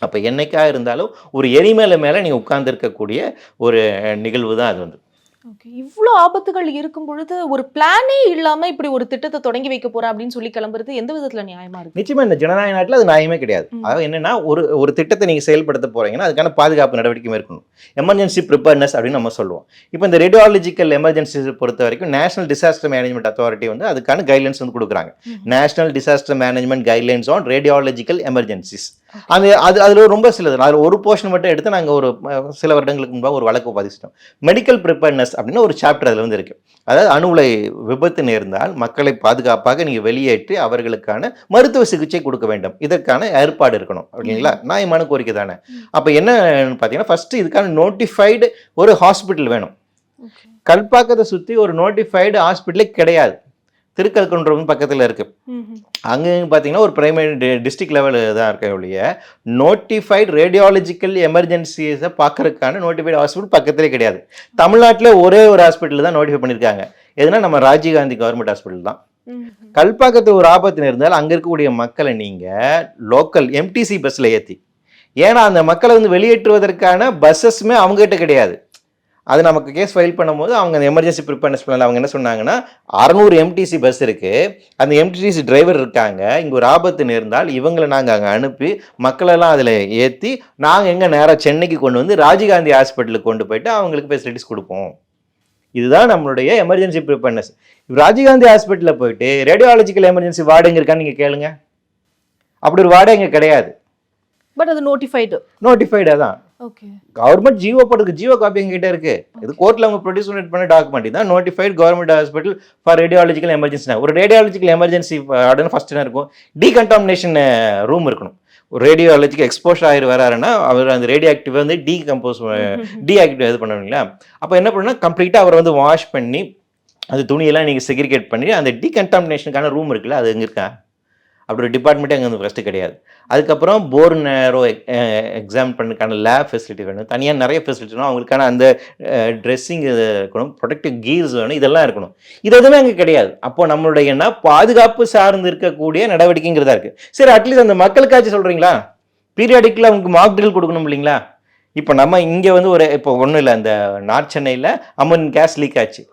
அப்போ என்னைக்காக இருந்தாலும் ஒரு எரிமலை மேலே நீங்கள் உட்கார்ந்துருக்கக்கூடிய ஒரு நிகழ்வு தான் அது வந்து. ஓகே, இவ்வளோ ஆபத்துகள் இருக்கும் பொழுது ஒரு பிளானே இல்லாமல் இப்படி ஒரு திட்டத்தை தொடங்கி வைக்க போகிறேன் அப்படின்னு சொல்லி கிளம்புறது எந்த விதத்தில் நியாயமாக இருக்குது? நிச்சயமாக இந்த ஜனநாயக நாட்டில் அது நியாயமே கிடையாது. அதாவது என்னென்னா ஒரு திட்டத்தை நீங்கள் செயல்படுத்த போகிறீங்கன்னா அதுக்கான பாதுகாப்பு நடவடிக்கை மேற்கொள்ளணும். எமர்ஜென்சி ப்ரிப்பேர்னஸ் அப்படின்னு நம்ம சொல்லுவோம். இப்போ இந்த ரேடியாலஜிக்கல் எமர்ஜென்சி பொறுத்த வரைக்கும் நேஷனல் டிசாஸ்டர் மேனேஜ்மெண்ட் அத்தாரிட்டி வந்து அதுக்கான கைட்லைன்ஸ் வந்து கொடுக்குறாங்க. National disaster management guidelines on radiological emergencies. அதில் ரொம்ப சிலது அதில் ஒரு போர்ஷன் மட்டும் எடுத்து நாங்கள் ஒரு சில வருடங்களுக்கு முன்பாக ஒரு வழக்கு பதிச்சிட்டோம். மெடிக்கல் ப்ரிப்பேர்னஸ் அப்படின்னு ஒரு சாப்டர் அதில் வந்து இருக்குது. அதாவது அணு உலை விபத்து நேர்ந்தால் மக்களை பாதுகாப்பாக நீங்கள் வெளியேற்றி அவர்களுக்கான மருத்துவ சிகிச்சை கொடுக்க வேண்டும், இதற்கான ஏற்பாடு இருக்கணும் அப்படிங்களா? நியாயமான கோரிக்கை தானே. அப்போ என்னன்னு பார்த்தீங்கன்னா ஃபர்ஸ்ட் இதுக்கான நோட்டிஃபைடு ஒரு ஹாஸ்பிட்டல் வேணும். கல்பாக்கத்தை சுற்றி ஒரு நோட்டிஃபைடு ஹாஸ்பிட்டலே கிடையாது. திருக்கல்குன்றம் பக்கத்தில் இருக்கு. அங்கே பார்த்தீங்கன்னா ஒரு பிரைமரி டிஸ்ட்ரிக்ட் லெவல் தான் இருக்க ஒழிய நோட்டிஃபைடு ரேடியாலஜிக்கல் எமர்ஜென்சிஸை பார்க்கறதுக்கான நோட்டிஃபைடு ஹாஸ்பிட்டல் பக்கத்திலே கிடையாது. தமிழ்நாட்டில் ஒரே ஒரு ஹாஸ்பிட்டல் தான் நோட்டிஃபை பண்ணியிருக்காங்க. எதுனா நம்ம ராஜீவ்காந்தி கவர்மெண்ட் ஹாஸ்பிட்டல் தான். கல்பாக்கத்து ஒரு ஆபத்து இருந்தால் அங்கே இருக்கக்கூடிய மக்களை நீங்கள் லோக்கல் எம்டிசி பஸ்ஸில் ஏற்றி, ஏன்னா அந்த மக்களை வந்து வெளியேற்றுவதற்கான பஸ்ஸஸ்மே அவங்ககிட்ட கிடையாது. அது நமக்கு கேஸ் ஃபைல் பண்ணும்போது அவங்க அந்த எமர்ஜென்சி ப்ரிப்பேர்னஸ் பிளான் அவங்க என்ன சொன்னாங்கன்னா 600 எம்டிசி பஸ் இருக்குது, அந்த எம்டிசி டிரைவர் இருக்காங்க, இங்கே ஒரு ஆபத்து நேர்ந்தால் இவங்களை நாங்கள் அங்கே அனுப்பி மக்களெல்லாம் அதில் ஏற்றி நாங்கள் எங்கே நேராக சென்னைக்கு கொண்டு வந்து ராஜீவ்காந்தி ஹாஸ்பிட்டலுக்கு கொண்டு போயிட்டு அவங்களுக்கு ஃபெசிலிட்டிஸ் கொடுப்போம். இதுதான் நம்மளுடைய எமர்ஜென்சி ப்ரிப்பேர்னஸ். ராஜீவ்காந்தி ஹாஸ்பிட்டலில் போயிட்டு ரேடியாலஜிக்கல் எமர்ஜென்சி வார்டு எங்கே இருக்கான்னு நீங்கள் கேளுங்க, அப்படி ஒரு வார்டு எங்கே கிடையாது. பட் அது நோட்டிஃபைடு தான். ஓகே, கவர்மெண்ட் ஜியோ போடுறது, ஜியோ காப்பி எங்கிட்ட இருக்கு, இது கோர்ட்ல அவங்க ப்ரொடியூஸ் பண்ண டாக்குமெண்ட் தான் notified government hospital for radiological emergency. ஒரு ரேடியாலஜிக்கல் எமர்ஜென்சி வார்டுன்னு ஃபர்ஸ்ட் என்ன இருக்கும், டீகண்டாமினேஷன் ரூம் இருக்கணும். ஒரு ரேடியாலஜிக்கு எக்ஸ்போஸ் ஆகி வராருன்னா அவர் அந்த ரேடியோ ஆக்டிவ் வந்து டீஆக்டிவ் இது பண்ணுவீங்களா, அப்போ என்ன பண்ணணும்னா கம்ப்ளீட்டாக அவர் வந்து வாஷ் பண்ணி அது துணியெல்லாம் நீங்கள் செக்ரிகேட் பண்ணி அந்த டீகண்டாமினேஷனுக்கான ரூம் இருக்குல்ல அது எங்கே இருக்கா, அப்படி ஒரு டிபார்ட்மெண்ட்டே அங்கே வந்து ஃபஸ்ட்டு கிடையாது. அதுக்கப்புறம் போர் நேரோ எக்ஸாம் பண்ணுறதுக்கான லேப் ஃபெசிலிட்டி வேணும், தனியாக நிறைய ஃபெசிலிட்டி வேணும், அவங்களுக்கான அந்த ட்ரெஸ்ஸிங் இருக்கணும், ப்ரொடெக்டிவ் கீர்ஸ் வேணும், இதெல்லாம் இருக்கணும். இது எதுவுமே அங்கே கிடையாது. அப்போ நம்மளுடைய என்ன பாதுகாப்பு சார்ந்து இருக்கக்கூடிய நடவடிக்கைங்கிறதா இருக்குது. சரி, அட்லீஸ்ட் அந்த மக்களுக்காச்சும் சொல்கிறீங்களா, பீரியாடிக்கில் அவங்களுக்கு மார்க் ட்ரில் கொடுக்கணும் இல்லைங்களா? இப்போ நம்ம இங்கே வந்து இப்போ ஒன்றும் இல்லை, அந்த நார்த் சென்னையில் அம்மன் கேஸ் லீக் ஆச்சு,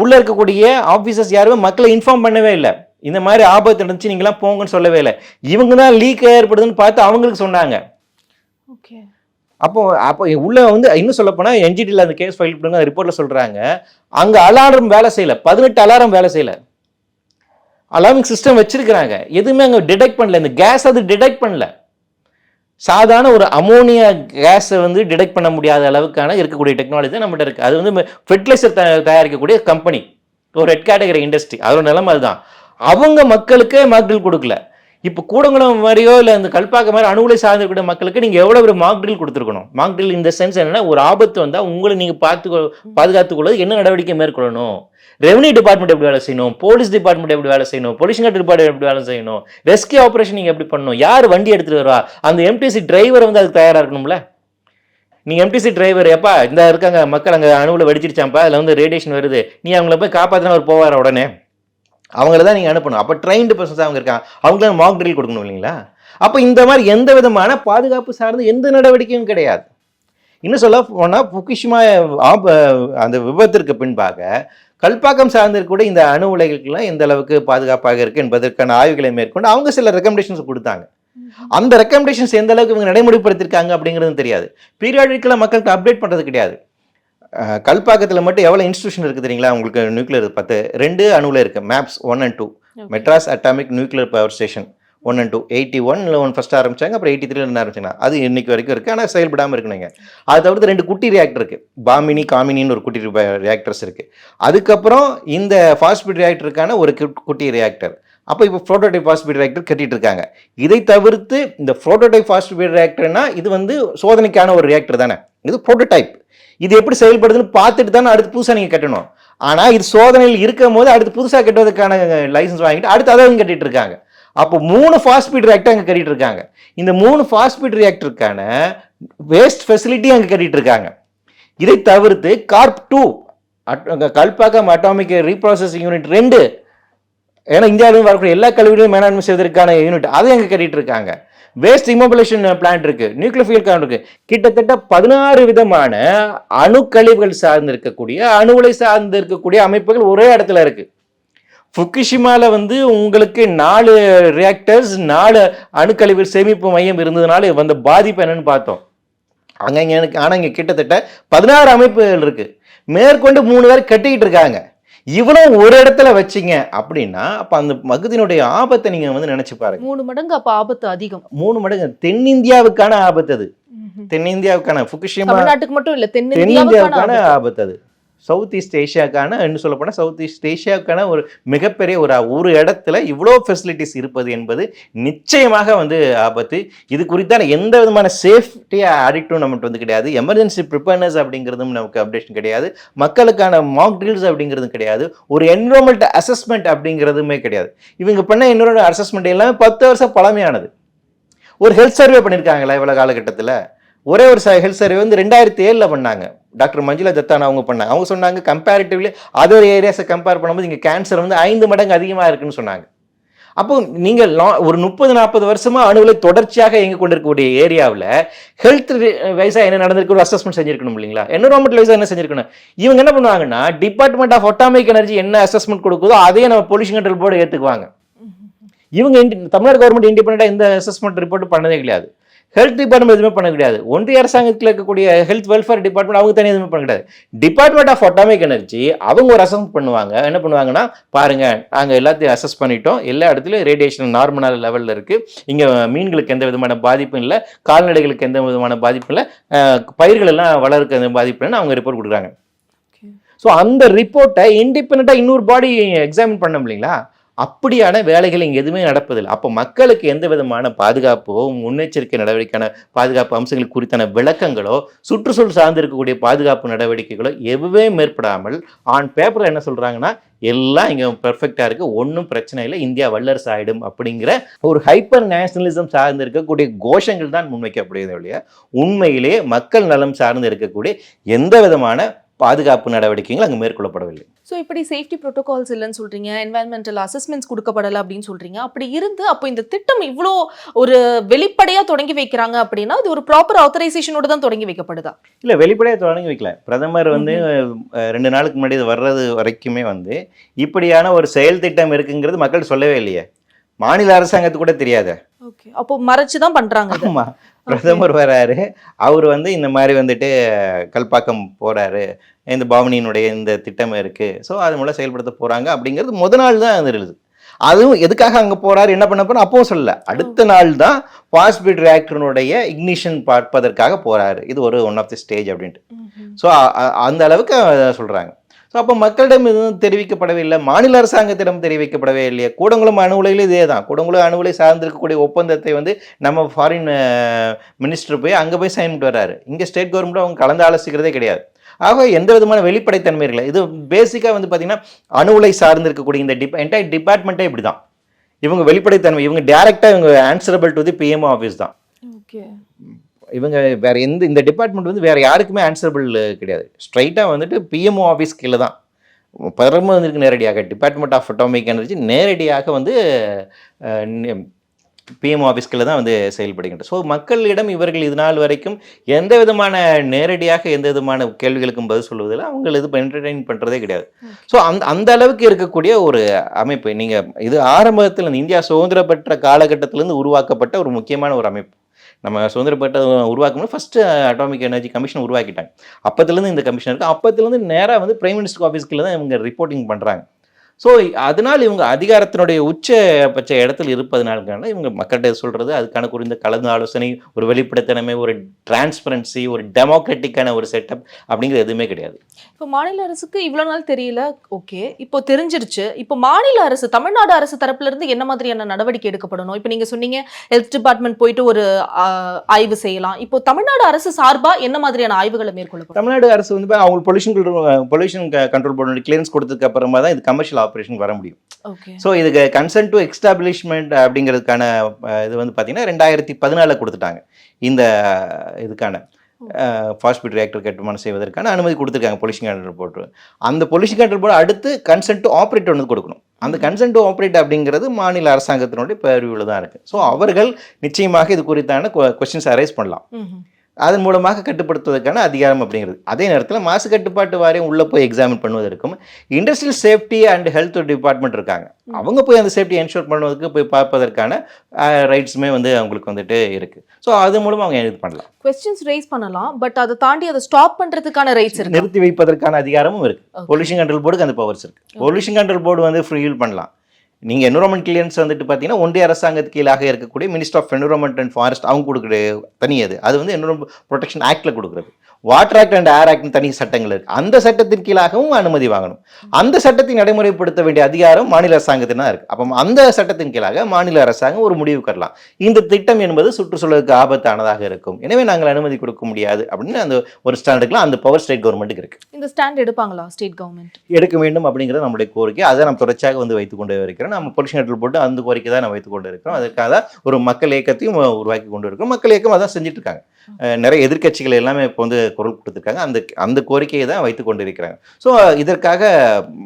உள்ளே இருக்கக்கூடிய ஆஃபீஸர்ஸ் யாருமே மக்களை இன்ஃபார்ம் பண்ணவே இல்லை, இந்த மாதிரி ஆபத்து இருந்துச்சு நீங்களாம் போங்கன்னு சொல்லவே இல்லை. இவங்க தான் லீக் ஏற்படுதுன்னு பார்த்து அவங்களுக்கு சொன்னாங்க. ஓகே, அப்போ உள்ள வந்து இன்னும் சொல்ல போனால் என்ஜிடியில் அந்த கேஸ் ஃபைல் பண்ணுங்க, ரிப்போர்ட்டில் சொல்கிறாங்க அங்கே அலாரம் வேலை செய்யலை, 18 அலாரம் வேலை செய்யலை. அலார்மிங் சிஸ்டம் வச்சிருக்கிறாங்க, எதுவுமே அங்கே டிடெக்ட் பண்ணல, இந்த கேஸ் அது டிடெக்ட் பண்ணல. சாதாரண ஒரு அமோனியா கேஸை வந்து டிடெக்ட் பண்ண முடியாத அளவுக்கான இருக்கக்கூடிய டெக்னாலஜி தான் நம்மகிட்ட இருக்குது. அது வந்து ஃபெர்டிலைசர் தயாரிக்கக்கூடிய கம்பெனி, ஒரு ரெட் கேட்டகரி இண்டஸ்ட்ரி, அதோட நிலைமை அதுதான். அவங்க மக்களுக்கு மார்க்டில் கொடுக்கல. இப்போ கூடங்குளம் மாதிரியோ இல்லை அந்த கல்பாக்க மாதிரி அணுகுலை சார்ந்திருக்கிற மக்களுக்கு நீங்கள் எவ்வளோ ஒரு மார்க்டில் கொடுத்துருக்கணும். மார்க்டில் இந்த சென்ஸ் என்னன்னா, ஒரு ஆபத்து வந்தால் உங்களை நீங்கள் பாதுகாத்துக்கொள்வது என்ன நடவடிக்கை மேற்கொள்ளணும், ரெவன்யூ டிபார்ட்மெண்ட் எப்படி வேலை செய்யணும், போலீஸ் டிபார்ட்மெண்ட் எப்படி வேலை செய்யணும், பொல்யூஷன் கண்ட்ரோல் டிபார்ட்மெண்ட் எப்படி வேலை செய்யணும், ரெஸ்கியூ ஆப்ரேஷன் நீங்கள் எப்படி பண்ணணும், யார் வண்டி எடுத்துகிட்டு வருவா, அந்த எம்டிசி டிரைவர் வந்து அதுக்கு தயாராக இருக்கணும்ல. நீங்கள் எம்டிசி டிரைவர் எப்பா இந்த இருக்காங்க மக்கள் அங்கே அணுவில் வெடிச்சிருச்சாப்பா, அதில் வந்து ரேடியேஷன் வருது, நீ அவங்கள போய் காப்பாற்றினா அவர் போவார் உடனே, அவங்கள தான் நீங்கள் அனுப்பணும். அப்போ ட்ரெயின்டு பர்சன்ஸ் அவங்க இருக்காங்க, அவங்களுக்கு மார்க் ட்ரில் கொடுக்கணும் இல்லைங்களா? அப்போ இந்த மாதிரி எந்த விதமான பாதுகாப்பு சார்ந்து எந்த நடவடிக்கையும் கிடையாது. இன்னும் சொல்ல போனால் புக்குஷிமா அந்த விபத்திற்கு பின்பாக கல்பாக்கம் சார்ந்திருக்கக்கூடிய இந்த அணு உலைகளுக்கெல்லாம் எந்த அளவுக்கு பாதுகாப்பாக இருக்குது என்பதற்கான ஆய்வுகளை மேற்கொண்டு அவங்க சில ரெக்கமெண்டேஷன்ஸ் கொடுத்தாங்க. அந்த ரெக்கமெண்டேஷன்ஸ் எந்த அளவுக்கு இவங்க நடைமுறைப்படுத்திருக்காங்க அப்படிங்கிறது தெரியாது. பீரியாடிக்கலாக மக்களுக்கு அப்டேட் பண்ணுறது கிடையாது. கல்பாக்கத்தில் மட்டும் எவ்வளோ இன்ஸ்டியூஷன் இருக்குது தெரியுங்களா உங்களுக்கு, நியூக்ளியர் 2 அணுவில் இருக்குது, MAPS 1 and 2, Madras atomic nuclear power station 1 and 2, 81 ஒன்று ஃபஸ்ட்டு ஆரம்பிச்சாங்க, அப்புறம் 83 ஆரம்பிச்சாங்க, அது இன்னைக்கு வரைக்கும் இருக்குது, ஆனால் செயல்படாமல் இருக்குங்க. அது தவிர்த்து 2 குட்டி ரியாக்டர் இருக்குது, பாமினி காமினின்னு ஒரு குட்டி ரியாக்டர்ஸ் இருக்குது. அதுக்கப்புறம் இந்த ஃபாஸ்பேட் ரியாக்டருக்கான ஒரு குட்டி ரியாக்டர். அப்போ இப்போ ப்ரோட்டோடைப் ஃபாஸ்பேட் ரியாக்டர் கட்டிட்டு இருக்காங்க. இதை தவிர்த்து இந்த ப்ரோட்டோடைப் ஃபாஸ்பேட் ரியாக்டர்னா இது வந்து சோதனைக்கான ஒரு ரியாக்டர் தானே, இது ப்ரோட்டோடைப், இது எப்படி செயல்படுதுன்னு பார்த்துட்டு தானே அடுத்து புதுசாக நீங்கள் கட்டணும். ஆனால் இது சோதனையில் இருக்கும் போது அடுத்து புதுசாக கட்டுவதற்கான லைசன்ஸ் வாங்கிட்டு அடுத்து அதை கட்டிட்டு இருக்காங்க. அப்போ 3 ஃபாஸ்பேட் ரியாக்டர் அங்கே கட்டிட்டு இருக்காங்க. இந்த 3 ஃபாஸ்பேட் ரியாக்டருக்கான வேஸ்ட் ஃபெசிலிட்டி அங்கே கட்டிட்டு இருக்காங்க. இதை தவிர்த்து கார்ப்-2 கல்பாக்கம் அட்டாமிக் ரீப்ராசஸிங் யூனிட் 2, ஏன்னா இந்தியாவிலும் வரக்கூடிய எல்லா கழிவுகளையும் மேலாண்மை செய்வதற்கான யூனிட், அதை அங்கே கட்டிட்டு இருக்காங்க. வேஸ்ட் இமோபிலேஷன் பிளான்ட் இருக்கு, நியூக்ளியர் ஃபியூல் பிளான்ட் இருக்கு. கிட்டத்தட்ட 16 விதமான அணுக்கழிவுகள் சார்ந்து இருக்கக்கூடிய அணுவுலை சார்ந்து இருக்கக்கூடிய அமைப்புகள் ஒரே இடத்துல இருக்கு. ஃபுகுஷிமால வந்து உங்களுக்கு 4 ரியாக்டர்ஸ் 4 அணுக்கழிவு சேமிப்பு மையம் இருந்ததுனால வந்த பாதிப்பு என்னன்னு பார்த்தோம். அங்கே எனக்கு ஆனால் இங்கே கிட்டத்தட்ட 16 அமைப்புகள் இருக்கு, மேற்கொண்டு 3 பேர் கட்டிக்கிட்டு இருக்காங்க. இவ்வளோ ஒரு இடத்துல வச்சிங்க அப்படின்னா அப்போ அந்த மகுதியினுடைய ஆபத்தை நீங்கள் வந்து நினைச்சு பாருங்க. 3 மடங்கு அப்போ ஆபத்து அதிகம். 3 மடங்கு தென்னிந்தியாவுக்கான ஆபத்து அது. தென்னிந்தியாவுக்கான ஃபுகுஷிமா தமிழ்நாட்டுக்கு மட்டும் இல்லை, தென்னிந்தியாவுக்கான ஆபத்து அது. சவுத் ஈஸ்ட் ஏஷியாவுக்கான இன்னும் சொல்ல போனால் சவுத் ஈஸ்ட் ஏஷியாவுக்கான ஒரு மிகப்பெரிய ஒரு இடத்துல இவ்வளோ ஃபெசிலிட்டிஸ் இருப்பது என்பது நிச்சயமாக வந்து ஆபத்து. இது குறித்தான எந்த விதமான சேஃப்டி ஆடிட்டும் நமக்கு வந்து கிடையாது. எமர்ஜென்சி ப்ரிப்பேர்னஸ் அப்படிங்கிறதும் நமக்கு அப்டேஷன் கிடையாது. மக்களுக்கான மாக் ட்ரில்ஸ் அப்படிங்கிறதும் கிடையாது. ஒரு என்விரான்மெண்ட் அசஸ்மெண்ட் அப்படிங்கிறதுமே கிடையாது. இவங்க பண்ண என்விரான்மெண்ட் அசஸ்மெண்ட் எல்லாமே 10 வருஷம் பழமையானது. ஒரு ஹெல்த் சர்வே பண்ணியிருக்காங்களா இவ்வளோ காலகட்டத்தில்? ஒரே ஒரு ஹெல்த் சர்வே வந்து 2007 பண்ணாங்க, டாக்டர் மஞ்சுளா தத்தானா அவங்க பண்ணாங்க. அவங்க சொன்னாங்க கம்பேரிட்டிவ்லி அதர் ஏரியாஸை கம்பேர் பண்ணும்போது இங்கே கேன்சர் வந்து 5 மடங்கு அதிகமாக இருக்குன்னு சொன்னாங்க. அப்போ நீங்கள் ஒரு 30-40 வருஷமா அணுவிலை தொடர்ச்சியாக இயங்கி கொண்டிருக்கக்கூடிய ஏரியாவில் ஹெல்த் வைஸா என்ன நடந்திருக்கு ஒரு அசஸ்மெண்ட் செஞ்சிருக்கணும் இல்லைங்களா, என்விரான்மெண்டல் வைஸா என்ன செஞ்சிருக்கணும். இவங்க என்ன பண்ணுவாங்கன்னா டிபார்ட்மெண்ட் ஆஃப் அட்டாமிக் எனர்ஜி என்ன அசஸ்மெண்ட் கொடுக்குதோ அதையே நம்ம பொல்யூஷன் கண்ட்ரோல் போர்டு ஏற்றுக்குவாங்க. இவங்க தமிழ்நாடு கவர்மெண்ட் இண்டிபெண்டா எந்த அசஸ்மெண்ட் ரிப்போர்ட் பண்ணதே கிடையாது. ஹெல்த் டிபார்ட்மெண்ட் எதுவுமே பண்ண கிடையாது. ஒன்றிய அரசாங்கத்தில் இருக்கக்கூடிய ஹெல்த் வெல்ஃபேர் டிபார்ட்மெண்ட் அவங்க தனியாக எதுவுமே பண்ண கிடையாது. டிபார்ட்மெண்ட் ஆஃப் அட்டாமிக் எனர்ஜி அவங்க ஒரு அசஸ்மெண்ட் பண்ணுவாங்க. என்ன பண்ணுவாங்கன்னா, பாருங்க நாங்கள் எல்லாத்தையும் அசஸ் பண்ணிட்டோம், எல்லா இடத்துலையும் ரேடியேஷன் நார்மலான லெவலில் இருக்கு, இங்கே மீன்களுக்கு எந்த விதமான பாதிப்பும் இல்லை, கால்நடைகளுக்கு எந்த விதமான பாதிப்பும் இல்லை, பயிர்கள் எல்லாம் வளர்க்க எந்த பாதிப்பு இல்லைன்னு அவங்க ரிப்போர்ட் கொடுக்குறாங்க. ஸோ அந்த ரிப்போர்ட்டை இண்டிபெண்டா இன்னொரு பாடி எக்ஸாமின் பண்ணோம் இல்லைங்களா, அப்படியான வேலைகள் இங்கே எதுவுமே நடப்பதில்லை. அப்போ மக்களுக்கு எந்த விதமான பாதுகாப்போ முன்னெச்சரிக்கை நடவடிக்கையான பாதுகாப்பு அம்சங்கள் குறித்தான விளக்கங்களோ சுற்றுச்சூழல் சார்ந்து இருக்கக்கூடிய பாதுகாப்பு நடவடிக்கைகளோ எதுவுமே மேற்படாமல் ஆன் பேப்பரில் என்ன சொல்கிறாங்கன்னா, எல்லாம் இங்கே பெர்ஃபெக்டாக இருக்குது, ஒன்றும் பிரச்சனை இல்லை, இந்தியா வல்லரசு ஆகிடும் அப்படிங்கிற ஒரு ஹைப்பர் நேஷனலிசம் சார்ந்து இருக்கக்கூடிய கோஷங்கள் தான் முன்வைக்கப்படுகிறது இல்லையா. உண்மையிலே மக்கள் நலம் சார்ந்து இருக்கக்கூடிய எந்த விதமான பாதுகாப்பு நடவடிக்கைகள் அங்கே மேற்கொள்ளப்படவில்லை. ஸோ இப்படி சேஃப்டி ப்ரோட்டோகால்ஸ் இல்லைன்னு சொல்றீங்க, என்வாயன்மெண்டல் அசஸ்மெண்ட்ஸ் கொடுக்கப்படலை அப்படின்னு சொல்றீங்க. அப்படி இருந்து அப்போ இந்த திட்டம் இவ்வளோ ஒரு வெளிப்படையாக தொடங்கி வைக்கிறாங்க அப்படின்னா அது ஒரு ப்ராப்பர் ஆத்தரைசேஷனோட தான் தொடங்கி வைக்கப்படுதா? இல்லை, வெளிப்படையாக தொடங்கி வைக்கல. பிரதமர் 2 நாளுக்கு முன்னாடி வர்றது வரைக்குமே இப்படியான ஒரு செயல் திட்டம் இருக்குங்கிறது மக்கள் சொல்லவே இல்லையே. மாநில அரசாங்கத்துக்கு கூட தெரியாது. ஓகே, அப்போ மறைச்சு தான் பண்றாங்க. ஆமா, பிரதமர் வராரு, அவர் இந்த மாதிரி கல்பாக்கம் போறாரு, இந்த பவனியினுடைய இந்த திட்டம் இருக்கு, ஸோ அது மூலம் செயல்படுத்த போறாங்க அப்படிங்கிறது முதல் நாள் தான் இருந்தது. அதுவும் எதுக்காக அங்கே போறாரு, என்ன பண்ண போறோம் அப்போ சொல்லல. அடுத்த நாள் தான் பாஸ்பீட் ரியாக்டருடைய இக்னிஷன் பார்ப்பதற்காக போறாரு. இது ஒன் ஆஃப் தி ஸ்டேஜ் அப்படின்ட்டு. ஸோ அந்த அளவுக்கு சொல்றாங்க. ஸோ அப்போ மக்களிடம் எதுவும் தெரிவிக்கப்படவே இல்லை, மாநில அரசாங்கத்திடம் தெரிவிக்கப்படவே இல்லையா. கூடங்குளம் அணு உலையிலும் இதே தான். கூடங்குளம் அணு உலை சார்ந்திருக்கக்கூடிய ஒப்பந்தத்தை நம்ம ஃபாரின் மினிஸ்டர் போய் அங்கே போய் சைன் பண்ணிட்டு வர்றாரு. இங்கே ஸ்டேட் கவர்மெண்ட் அவங்க கலந்து ஆலோசிக்கிறதே கிடையாது. ஆக எந்த விதமான வெளிப்படைத்தன்மை இல்லை. இது பேசிக்காக பார்த்தீங்கன்னா அணு உலை சார்ந்திருக்கக்கூடிய இந்த என்டையர் டிபார்ட்மெண்ட்டே இப்படி தான். இவங்க வெளிப்படைத்தன்மை, இவங்க டைரக்டாக இவங்க answerable to the BMO office தான். ஓகே, இவங்க வேற இந்த டிபார்ட்மெண்ட் வேற யாருக்குமே ஆன்சரபிள் கிடையாது. ஸ்ட்ரைட்டாக பிஎம்ஓ ஆஃபீஸ் கீழே தான். பிரதமர் நேரடியாக டிபார்ட்மெண்ட் ஆஃப் அட்டாமிக் எனர்ஜி நேரடியாக பிஎம்ஓ ஆஃபீஸ்களில் தான் செயல்படுகின்றன. ஸோ மக்களிடம் இவர்கள் இது நாள் வரைக்கும் எந்த விதமான நேரடியாக எந்த விதமான கேள்விகளுக்கும் பதில் சொல்வதில் அவங்க இது என்டர்டெயின் பண்ணுறதே கிடையாது. ஸோ அந்த அளவுக்கு இருக்கக்கூடிய ஒரு அமைப்பு. நீங்கள் இது ஆரம்பத்தில் இந்தியா சுதந்திரம் பெற்ற காலகட்டத்திலேருந்து உருவாக்கப்பட்ட ஒரு முக்கியமான ஒரு அமைப்பு. நம்ம சுதந்திரப்பட்ட உருவாக்கும்போது ஃபஸ்ட்டு அட்டாமிக் எனர்ஜி கமிஷன் உருவாக்கிட்டாங்க. அப்போத்துலேருந்து இந்த கமிஷன் இருக்குது. அப்போத்துலேருந்து நேராக பிரைம் மினிஸ்டர் ஆஃபீஸ்க்குள்ள தான் இவங்க ரிப்போர்ட்டிங் பண்ணுறாங்க. ஸோ அதனால் இவங்க அதிகாரத்தினுடைய உச்சபட்ச இடத்துல இருப்பதனால இவங்க மக்கள்கிட்ட சொல்கிறது அதுக்கான குறிந்த கலந்து ஆலோசனை, ஒரு வெளிப்படைத்தன்மை, ஒரு டிரான்ஸ்பரன்சி, ஒரு டெமோக்ராட்டிக்கான ஒரு செட்டப் அப்படிங்கிறது எதுவுமே கிடையாது. இப்போ மாநில அரசுக்கு இவ்வளோ நாள் தெரியல, ஓகே, இப்போ தெரிஞ்சிருச்சு. இப்போ மாநில அரசு, தமிழ்நாடு அரசு தரப்புல இருந்து என்ன மாதிரியான நடவடிக்கை எடுக்கப்படணும்? இப்போ நீங்கள் சொன்னீங்க ஹெல்த் டிபார்ட்மெண்ட் போயிட்டு ஒரு ஆய்வு செய்யலாம். இப்போ தமிழ்நாடு அரசு சார்பாக என்ன மாதிரியான ஆய்வுகளை மேற்கொள்ளப்படும்? தமிழ்நாடு அரசு அவங்க பொல்யூஷன் கண்ட்ரோல் போர்டு கிளியரன்ஸ் கொடுத்ததுக்கு அப்புறமா தான் இது கமர்ஷியல் ஆபரேஷன் வர முடியும். ஸோ இதுக்கு கன்சென்ட் டு எஸ்டாப்ளிஷ்மெண்ட் அப்படிங்கிறதுக்கான இது பார்த்தீங்கன்னா 2014 கொடுத்துட்டாங்க. இந்த இதுக்கான பாஸ்பீட் ரியாக்டர் கட்டுமானம் செய்வதற்கான அனுமதி கொடுத்துருக்காங்க பொல்யூஷன் கண்ட்ரோல் போர்டு. அந்த பொல்யூஷன் கண்ட்ரோல் போர்டு அடுத்து கன்சென்ட் டு ஆப்ரேட் கொடுக்கணும். அந்த கன்சென்ட் டு ஆப்ரேட் அப்படிங்கிறது மாநில அரசாங்கத்தினுடைய பேர்வியூவில் தான் இருக்குது. ஸோ அவர்கள் நிச்சயமாக இது குறித்தான கொஸ்டின்ஸ் அரைஸ் பண்ணலாம். அதன் மூலமாக கட்டுப்படுத்துவதற்கான அதிகாரம் அப்படிங்கிறது. அதே நேரத்தில் மாசு கட்டுப்பாட்டு வாரியம் உள்ளே போய் எக்ஸாமின் பண்ணுவதற்கும் industrial safety and health department இருக்காங்க. அவங்க போய் அந்த சேஃப்டி என்ஷூர் பண்ணுவதற்கு போய் பார்ப்பதற்கான ரைட்ஸுமே அவங்களுக்கு இருக்குது. ஸோ அது மூலமாக அவங்க இது பண்ணலாம், கொஸ்டின்ஸ் ரைஸ் பண்ணலாம். பட் அதை தாண்டி அதை ஸ்டாப் பண்ணுறதுக்கான ரைட்ஸ் இருக்கு, நிறுத்தி வைப்பதற்கான அதிகாரமும் இருக்குது. பொல்யூஷன் கண்ட்ரோல் போர்டுக்கு அந்த பவர்ஸ் இருக்குது. பொல்யூஷன் கண்ட்ரோல் போர்டு ஃப்ரீல் பண்ணலாம். நீங்கள் என்விரான்மெண்ட் கிளியரன்ஸ் பார்த்தீங்கன்னா ஒன்றிய அரசாங்கத்துக்கு கீழாக இருக்கக்கூடிய minister of environment and forest அவங்க கொடுக்குற தனியது. அது என்விரான்மெண்ட் ப்ரொடெக்ஷன் ஆக்டில் கொடுக்குறது. வாட்டர் ஆக்ட் அண்ட் ஏர் ஆக்ட்னு தனி சட்டங்கள் இருக்குது. அந்த சட்டத்தின் கீழாகவும் அனுமதி வாங்கணும். அந்த சட்டத்தை நடைமுறைப்படுத்த வேண்டிய அதிகாரம் மாநில அரசாங்கத்தின் தான் இருக்குது. அப்போ அந்த சட்டத்தின் கீழாக மாநில அரசாங்கம் ஒரு முடிவு கரலாம். இந்த திட்டம் என்பது சுற்றுச்சூழலுக்கு ஆபத்தானதாக இருக்கும், எனவே நாங்கள் அனுமதி கொடுக்க முடியாது அப்படின்னு அந்த ஒரு ஸ்டாண்டுக்குலாம் அந்த பவர் ஸ்டேட் கவர்மெண்ட்டுக்கு இருக்குது. இந்த ஸ்டாண்ட் எடுப்பாங்களா ஸ்டேட் கவர்மெண்ட்? எடுக்க வேண்டும் அப்படிங்கிறது நம்முடைய கோரிக்கை. அதை நம்ம தொடர்ச்சியாக வைத்துக் கொண்டு இருக்கிறோம். நம்ம பொல்யூஷன் கண்ட்ரோல் போட்டு அந்த கோரிக்கை தான் நம்ம வைத்துக் கொண்டு இருக்கிறோம். அதற்காக ஒரு மக்கள் இயக்கத்தையும் உருவாக்கி கொண்டு இருக்கிறோம். மக்கள் இயக்கம் அதான் செஞ்சுட்டு இருக்காங்க. நிறைய எதிர்க்கட்சிகள் எல்லாமே இப்போ குரல் கொடுத்துருக்காங்க. அந்த அந்த கோரிக்கையை தான் வைத்து கொண்டிருக்கிறாங்க. ஸோ இதற்காக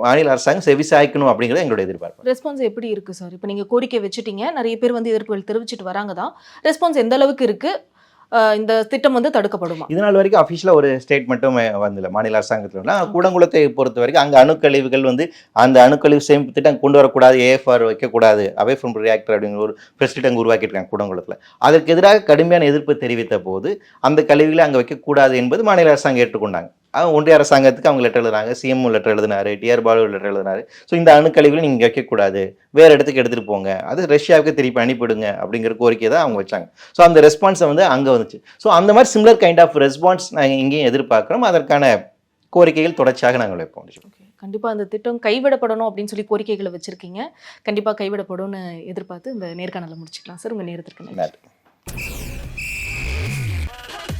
மாநில அரசாங்கம் செவிசாய்க்கணும் அப்படிங்கிறது எங்களுடைய எதிர்பார்ப்பு. ரெஸ்பான்ஸ் எப்படி இருக்கு சார்? இப்போ நீங்க கோரிக்கை வச்சுட்டீங்க, நிறைய பேர் வந்து எதிர்ப்புகள் தெரிவிச்சிட்டு வராங்க தான். ரெஸ்பான்ஸ் எந்த அளவுக்கு இருக்கு? இந்த திட்டம் வந்து தடுக்கப்படுமா? இது நாள் வரைக்கும் அஃபிஷியலாக ஒரு ஸ்டேட்மெண்ட்டும் வந்தில்லை மாநில அரசாங்கத்தில். கூடங்குளத்தை பொறுத்த வரைக்கும் அங்கே அணுக்கழிவுகள் வந்து அந்த அணுக்கழிவு சேமிப்பு திட்டம் கொண்டு வரக்கூடாது, ஏஎஃப்ஆர் வைக்கக்கூடாது, அவே ஃப்ரம் ரியாக்டர் அப்படிங்கிற ஒரு பிரசிடென்ட் அங்கே உருவாக்கியிருக்காங்க கூடங்குளத்தில். அதற்கு எதிராக கடுமையான எதிர்ப்பு தெரிவித்த போது அந்த கழிவுகளை அங்கே வைக்கக்கூடாது என்பது மாநில அரசாங்கம் ஏற்றுக்கொண்டாங்க. ஒன்றிய அரசாங்கத்துக்கு அவங்க லெட்டர் எழுதுனாங்க, சிஎம் லெட்டர் எழுதினாரு, டிஆர் பாலு லெட்டர் எழுதினாரு. ஸோ இந்த அணுக்கழிவுகளை நீங்கள் வைக்கக்கூடாது, வேறு இடத்துக்கு எடுத்துகிட்டு போங்க, அது ரஷ்யாவுக்கு திருப்பி அனுப்பிவிடுங்க அப்படிங்கிற கோரிக்கை தான் அவங்க வச்சாங்க. ஸோ அந்த ரெஸ்பான்ஸை வந்து அங்கே வந்துச்சு. ஸோ அந்த மாதிரி சிமிலர் கைண்ட் ஆஃப் ரெஸ்பான்ஸ் நாங்கள் இங்கேயும் எதிர்பார்க்குறோம். அதற்கான கோரிக்கைகள் தொடர்ச்சியாக நாங்கள் வைப்போம். கண்டிப்பா அந்த திட்டம் கைவிடப்படணும் அப்படின்னு சொல்லி கோரிக்கைகளை வச்சிருக்கீங்க. கண்டிப்பா கைவிடப்படும்னு எதிர்பார்த்து இந்த நேர்காணலை முடிச்சுக்கலாம் சார். உங்க நேரத்திற்கு நன்றி.